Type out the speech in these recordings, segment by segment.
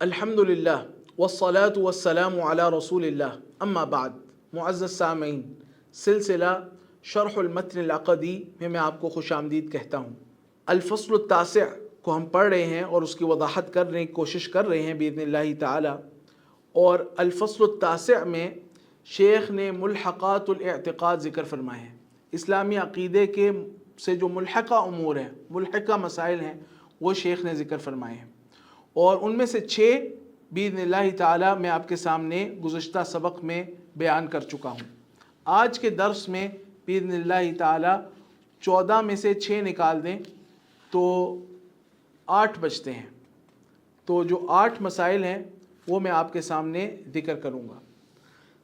الحمدللہ والصلاة والسلام علی رسول اللہ اما بعد۔ معزز سامعین، سلسلہ شرح المتن العقدی میں آپ کو خوش آمدید کہتا ہوں۔ الفصل التاسع کو ہم پڑھ رہے ہیں اور اس کی وضاحت کرنے کی کوشش کر رہے ہیں باذن اللہ تعالی۔ اور الفصل التاسع میں شیخ نے ملحقات الاعتقاد ذکر فرمائے ہیں۔ اسلامی عقیدے کے سے جو ملحقہ امور ہیں، ملحقہ مسائل ہیں، وہ شیخ نے ذکر فرمائے ہیں، اور ان میں سے 6 باذن اللہ تعالی میں آپ کے سامنے گزشتہ سبق میں بیان کر چکا ہوں۔ آج کے درس میں باذن اللہ تعالی 14 میں سے 6 نکال دیں تو 8 بچتے ہیں۔ تو جو 8 مسائل ہیں وہ میں آپ کے سامنے ذکر کروں گا۔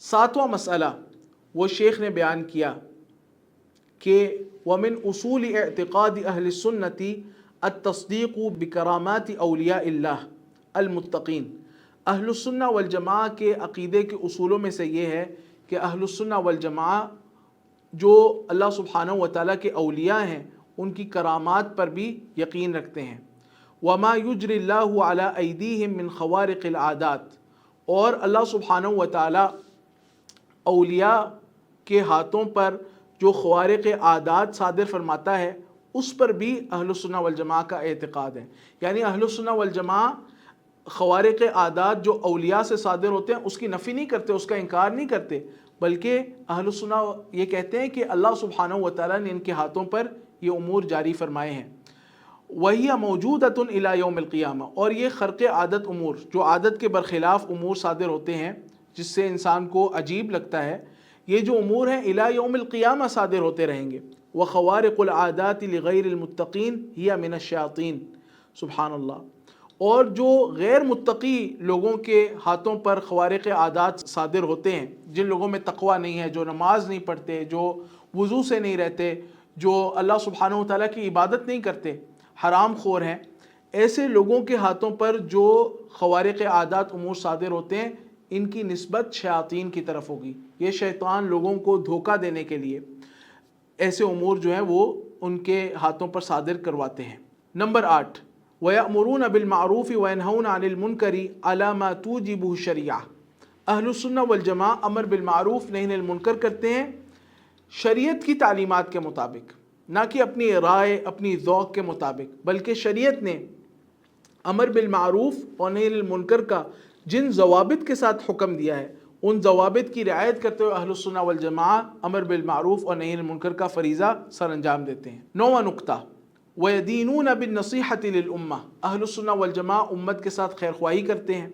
7واں مسئلہ وہ شیخ نے بیان کیا کہ وَمِنْ أُصُولِ اعتقاد اہل السنتی التصدیق بکرامات اولیاء اللہ المتقین۔ اہل السنہ والجماعہ کے عقیدے کے اصولوں میں سے یہ ہے کہ اہل السنہ والجماعہ جو اللہ سبحانہ وتعالیٰ کے اولیاء ہیں ان کی کرامات پر بھی یقین رکھتے ہیں۔ وما یجری اللہ علی ایدیہم من خوارق العادات، اور اللہ سبحانہ وتعالیٰ اولیاء کے ہاتھوں پر جو خوارق عادات صادر فرماتا ہے اس پر بھی اہل السنہ والجماعہ کا اعتقاد ہے۔ یعنی اہل السنہ والجماعہ خوارق عادات جو اولیاء سے صادر ہوتے ہیں اس کی نفی نہیں کرتے، اس کا انکار نہیں کرتے، بلکہ اہل السنہ یہ کہتے ہیں کہ اللہ سبحانہ وتعالیٰ نے ان کے ہاتھوں پر یہ امور جاری فرمائے ہیں۔ وَهِيَ مَوْجُودَةٌ إِلَى يَوْمِ الْقِيَامَةِ، اور یہ خرق عادت امور جو عادت کے برخلاف امور صادر ہوتے ہیں جس سے انسان کو عجیب لگتا ہے، یہ جو امور ہیں الی یوم القیامہ صادر ہوتے رہیں گے۔ وخوارق العادات لغیر المتقین ہی من الشیاطین، سبحان اللہ۔ اور جو غیر متقی لوگوں کے ہاتھوں پر خوارق عادات صادر ہوتے ہیں، جن لوگوں میں تقوی نہیں ہے، جو نماز نہیں پڑھتے، جو وضو سے نہیں رہتے، جو اللہ سبحانہ وتعالیٰ کی عبادت نہیں کرتے، حرام خور ہیں، ایسے لوگوں کے ہاتھوں پر جو خوارق عادات امور صادر ہوتے ہیں ان کی نسبت شیاطین کی طرف ہوگی۔ یہ شیطان لوگوں کو دھوکہ دینے کے لیے ایسے امور جو ہیں وہ ان کے ہاتھوں پر صادر کرواتے ہیں۔ نمبر 8، وَيَأْمُرُونَ بِالْمَعْرُوفِ وَيَنْهَوْنَ عَنِ الْمُنْكَرِ عَلَى مَا تُوجِبُهُ الشَّرِيعَةُ۔ اہل السنہ والجماعہ امر بالمعروف نہی عن المنکر کرتے ہیں شریعت کی تعلیمات کے مطابق، نہ کہ اپنی رائے اپنی ذوق کے مطابق، بلکہ شریعت نے امر بالمعروف اور نہی عن المنکر کا جن ضوابط کے ساتھ حکم دیا ہے ان ضوابط کی رعایت کرتے ہوئے اہل السنہ والجماعہ امر بالمعروف اور نہی عن المنکر کا فریضہ سر انجام دیتے ہیں۔ 9واں نقطہ، وَيَدِينُونَ بِالنَّصِيحَةِ لِلْأُمَّةِ، اہل السنہ والجماعہ امت کے ساتھ خیر خواہی کرتے ہیں۔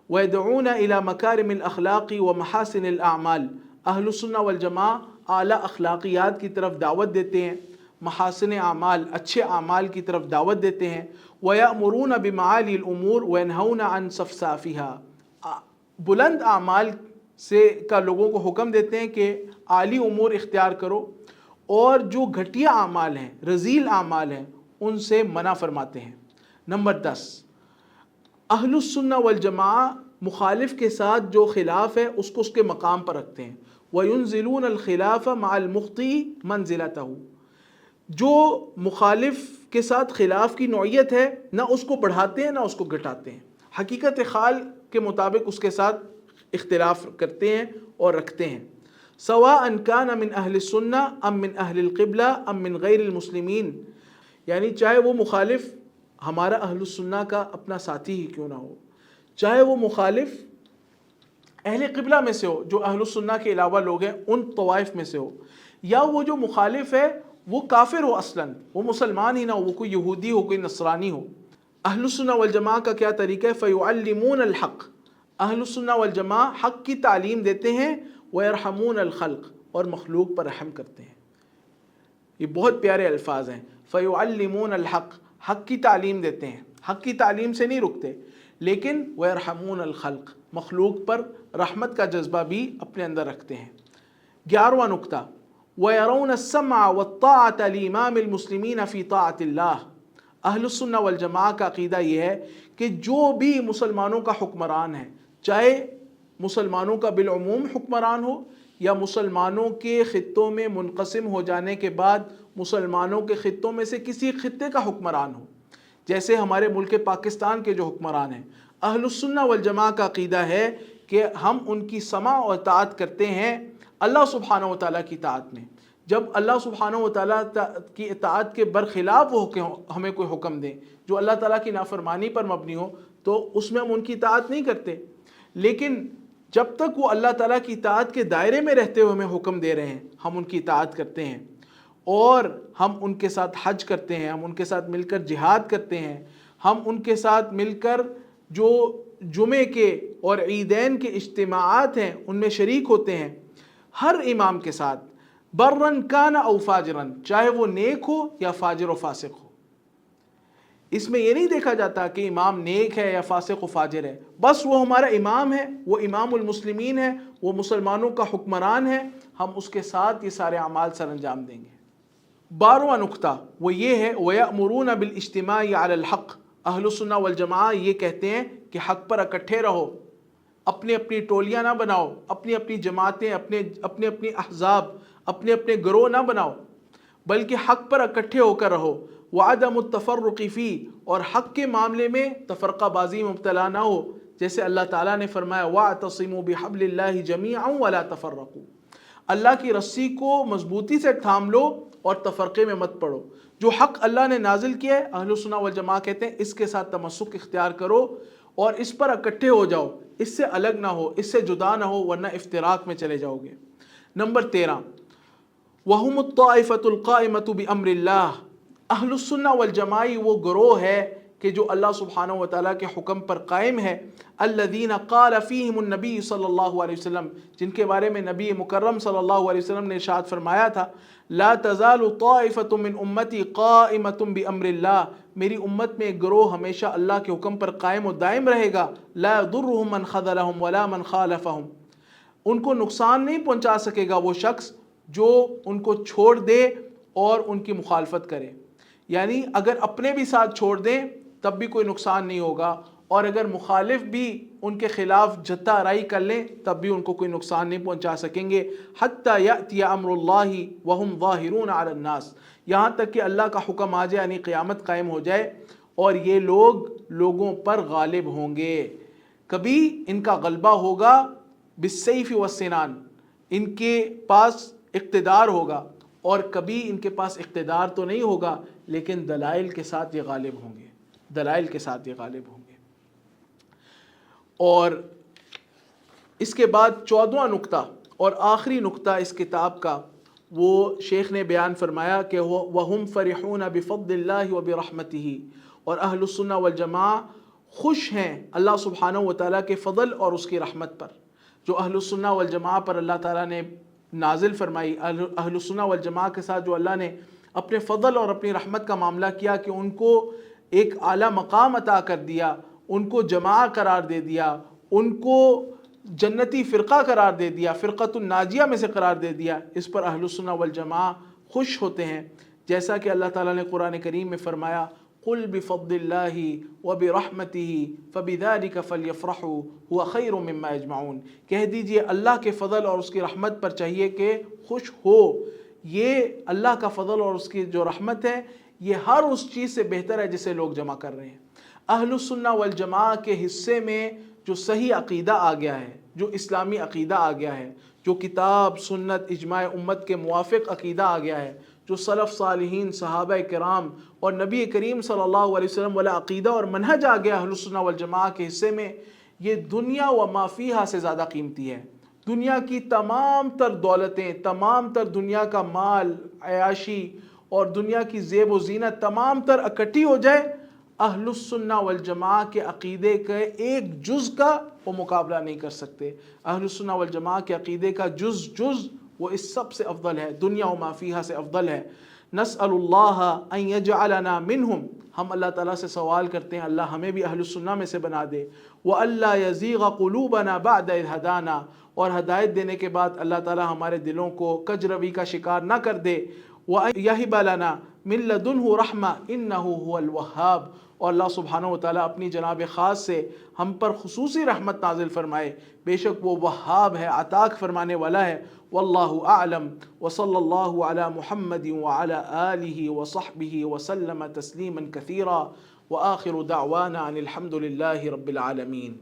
وَيَدْعُونَ إِلَى مَكَارِمِ الْأَخْلَاقِ وَمَحَاسِنِ الْأَعْمَالِ، اہل السنہ والجماعہ اعلیٰ اخلاقیات کی طرف دعوت دیتے ہیں، محاسن اعمال اچھے اعمال کی طرف دعوت دیتے ہیں۔ وَيَأْمُرُونَ بِمَعَالِي الْأُمُورِ وَيَنْهَوْنَ عَنْ صَفْصَافِهَا، بلند اعمال سے کا لوگوں کو حکم دیتے ہیں کہ عالی امور اختیار کرو، اور جو گھٹیا اعمال ہیں رذیل اعمال ہیں ان سے منع فرماتے ہیں۔ نمبر 10، اہل السنہ والجماعہ مخالف کے ساتھ جو خلاف ہے اس کو اس کے مقام پر رکھتے ہیں۔ وَيُنزِلُونَ الْخِلَافَ مَعَ الْمُخْطِئِ مَنزِلَتَهُ، جو مخالف کے ساتھ خلاف کی نوعیت ہے نہ اس کو بڑھاتے ہیں نہ اس کو گھٹاتے ہیں، حقیقت حال کے مطابق اس کے ساتھ اختلاف کرتے ہیں اور رکھتے ہیں۔ سواء کان من اہل السنہ ام من اہل القبلہ ام من غیر المسلمین، یعنی چاہے وہ مخالف ہمارا اہل السنہ کا اپنا ساتھی ہی کیوں نہ ہو، چاہے وہ مخالف اہل قبلہ میں سے ہو جو اہل السنہ کے علاوہ لوگ ہیں ان طوائف میں سے ہو، یا وہ جو مخالف ہے وہ کافر ہو، اصلاً وہ مسلمان ہی نہ ہو، وہ کوئی یہودی ہو کوئی نصرانی ہو۔ اہل السنہ والجماعہ کا کیا طریقہ ہے؟ فَيُعَلِّمُونَ الْحَقِّ، اہل السنہ والجماعہ حق کی تعلیم دیتے ہیں، وَيَرْحَمُونَ الْخَلْقِ، اور مخلوق پر رحم کرتے ہیں۔ یہ بہت پیارے الفاظ ہیں، فَيُعَلِّمُونَ الْحَقِّ، حق کی تعلیم دیتے ہیں، حق کی تعلیم سے نہیں رکتے، لیکن وَيَرْحَمُونَ الْخَلْقِ، مخلوق پر رحمت کا جذبہ بھی اپنے اندر رکھتے ہیں۔ 11واں نقطہ، وَيَرَوْنَ السَّمْعَ وَالطَّاعَةَ لِإِمَامِ الْمُسْلِمِينَ فِي طَاعَةِ اللَّهِ، اہل السنہ والجماعہ کا عقیدہ یہ ہے کہ جو بھی مسلمانوں کا حکمران ہے، چاہے مسلمانوں کا بالعموم حکمران ہو یا مسلمانوں کے خطوں میں منقسم ہو جانے کے بعد مسلمانوں کے خطوں میں سے کسی خطے کا حکمران ہو، جیسے ہمارے ملک پاکستان کے جو حکمران ہیں، اہل السنہ والجماع کا عقیدہ ہے کہ ہم ان کی سماع اور اطاعت کرتے ہیں اللہ سبحانہ و تعالیٰ کی اطاعت میں۔ جب اللہ سبحانہ و تعالیٰ کی اطاعت کے برخلاف وہ ہمیں کوئی حکم دیں جو اللہ تعالیٰ کی نافرمانی پر مبنی ہو تو اس میں ہم ان کی اطاعت نہیں کرتے، لیکن جب تک وہ اللہ تعالیٰ کی اطاعت کے دائرے میں رہتے ہوئے ہمیں حکم دے رہے ہیں ہم ان کی اطاعت کرتے ہیں، اور ہم ان کے ساتھ حج کرتے ہیں، ہم ان کے ساتھ مل کر جہاد کرتے ہیں، ہم ان کے ساتھ مل کر جو جمعے کے اور عیدین کے اجتماعات ہیں ان میں شریک ہوتے ہیں، ہر امام کے ساتھ برن کان او فاجرن، چاہے وہ نیک ہو یا فاجر و فاسق ہو۔ اس میں یہ نہیں دیکھا جاتا کہ امام نیک ہے یا فاسق و فاجر ہے، بس وہ ہمارا امام ہے، وہ امام المسلمین ہے، وہ مسلمانوں کا حکمران ہے، ہم اس کے ساتھ یہ سارے اعمال سر انجام دیں گے۔ 12واں نقطہ وہ یہ ہے وَيَأْمُرُونَ بِالْاجْتِمَاعِ عَلَى الْحَقِّ، اہل سنہ والجماع یہ کہتے ہیں کہ حق پر اکٹھے رہو، اپنی اپنی ٹولیاں نہ بناؤ، اپنی اپنی جماعتیں، اپنے اپنی احزاب، اپنے اپنے گروہ نہ بناؤ، بلکہ حق پر اکٹھے ہو کر رہو۔ وعدم التفرق فی، اور حق کے معاملے میں تفرقہ بازی مبتلا نہ ہو، جیسے اللہ تعالیٰ نے فرمایا واعتصموا بحبل اللہ جمیعا ولا تفرقوا، اللہ کی رسی کو مضبوطی سے تھام لو اور تفرقے میں مت پڑو۔ جو حق اللہ نے نازل کیا ہے اہل سنہ والجماع کہتے ہیں اس کے ساتھ تمسک اختیار کرو اور اس پر اکٹھے ہو جاؤ، اس سے الگ نہ ہو، اس سے جدا نہ ہو، ورنہ افتراق میں چلے جاؤ گے۔ نمبر 13 وَهُمُ الطَّائِفَةُ الْقَائِمَةُ بِأَمْرِ اللَّهِ، اہل السنہ والجماع وہ گروہ ہے کہ جو اللہ سبحانہ و تعالیٰ کے حکم پر قائم ہے، الذین قال فیہم النبی صلی اللہ علیہ وسلم، جن کے بارے میں نبی مکرم صلی اللہ علیہ وسلم نے ارشاد فرمایا تھا لا تزال طائفة من امتی قائمة بأمر اللہ، میری امت میں ایک گروہ ہمیشہ اللہ کے حکم پر قائم و دائم رہے گا، لا يضرهم من خذلهم ولا من خالفهم، ان کو نقصان نہیں پہنچا سکے گا وہ شخص جو ان کو چھوڑ دے اور ان کی مخالفت کرے، یعنی اگر اپنے بھی ساتھ چھوڑ دیں تب بھی کوئی نقصان نہیں ہوگا، اور اگر مخالف بھی ان کے خلاف جتا آرائی کر لیں تب بھی ان کو کوئی نقصان نہیں پہنچا سکیں گے، حتی یأتی امر اللہ وہم ظاہرون علی الناس، یہاں تک کہ اللہ کا حکم آ جائے، یعنی قیامت قائم ہو جائے اور یہ لوگ لوگوں پر غالب ہوں گے۔ کبھی ان کا غلبہ ہوگا بالسیف والسنان، ان کے پاس اقتدار ہوگا، اور کبھی ان کے پاس اقتدار تو نہیں ہوگا لیکن دلائل کے ساتھ یہ غالب ہوں گے، دلائل کے ساتھ یہ غالب ہوں گے۔ اور اس کے بعد 14واں نقطہ اور آخری نقطہ اس کتاب کا، وہ شیخ نے بیان فرمایا کہ وَهُمْ فَرِحُونَ بِفَضْلِ اللَّهِ وَبِرَحْمَتِهِ، اور اہل السنہ والجماع خوش ہیں اللہ سبحانہ و تعالیٰ کے فضل اور اس کی رحمت پر، جو اہل السنہ والجماع پر اللہ تعالیٰ نے نازل فرمائی، اہل السنہ والجماع کے ساتھ جو اللہ نے اپنے فضل اور اپنی رحمت کا معاملہ کیا کہ ان کو ایک اعلیٰ مقام عطا کر دیا، ان کو جماع قرار دے دیا، ان کو جنتی فرقہ قرار دے دیا، فرقۃ الناجیہ میں سے قرار دے دیا، اس پر اہل السنہ والجماع خوش ہوتے ہیں، جیسا کہ اللہ تعالیٰ نے قرآن کریم میں فرمایا قل بفضل اللہ وبرحمتہ فبذلک فلیفرحوا هو خیر مما یجمعون، کہہ دیجئے اللہ کے فضل اور اس کی رحمت پر چاہیے کہ خوش ہو، یہ اللہ کا فضل اور اس کی جو رحمت ہے یہ ہر اس چیز سے بہتر ہے جسے لوگ جمع کر رہے ہیں۔ اہل السنہ والجماع کے حصے میں جو صحیح عقیدہ آ گیا ہے، جو اسلامی عقیدہ آ گیا ہے، جو کتاب سنت اجماع امت کے موافق عقیدہ آ گیا ہے، جو سلف صالحین صحابہ کرام اور نبی کریم صلی اللہ علیہ وسلم والا عقیدہ اور منہج آ گیا اہل السنہ والجماع کے حصے میں، یہ دنیا و ما فیہا سے زیادہ قیمتی ہے۔ دنیا کی تمام تر دولتیں، تمام تر دنیا کا مال عیاشی اور دنیا کی زیب و زینت تمام تر اکٹھی ہو جائے، اہل السنہ والجماع کے عقیدے کے ایک جز کا وہ مقابلہ نہیں کر سکتے۔ اہل السنہ والجماع کے عقیدے کا جز وہ اس سب سے افضل ہے، دنیا و ما فیہا سے افضل ہے۔ نسأل اللہ ان یجعلنا منہم، ہم اللہ تعالیٰ سے سوال کرتے ہیں اللہ ہمیں بھی اہل السنہ میں سے بنا دے، وَأَلَّا يَزِيغَ قُلُوبَنَا بَعْدَ إِذْ هَدَانَا، اور ہدایت دینے کے بعد اللہ تعالیٰ ہمارے دلوں کو کج روی کا شکار نہ کر دے، وَأَن يَهِبَ لَنَا مِن لَّدُنْهُ رَحْمَةً إِنَّهُ هُوَ الْوَهَّابُ، اور اللہ سبحانہ و تعالیٰ اپنی جناب خاص سے ہم پر خصوصی رحمت نازل فرمائے، بے شک وہ وہاب ہے، عطا فرمانے والا ہے۔ واللہ اعلم وصلی اللہ علی محمد وعلی آلہ وصحبہ وسلم تسلیما کثیرا وآخر دعوانا ان الحمد للہ رب العالمین.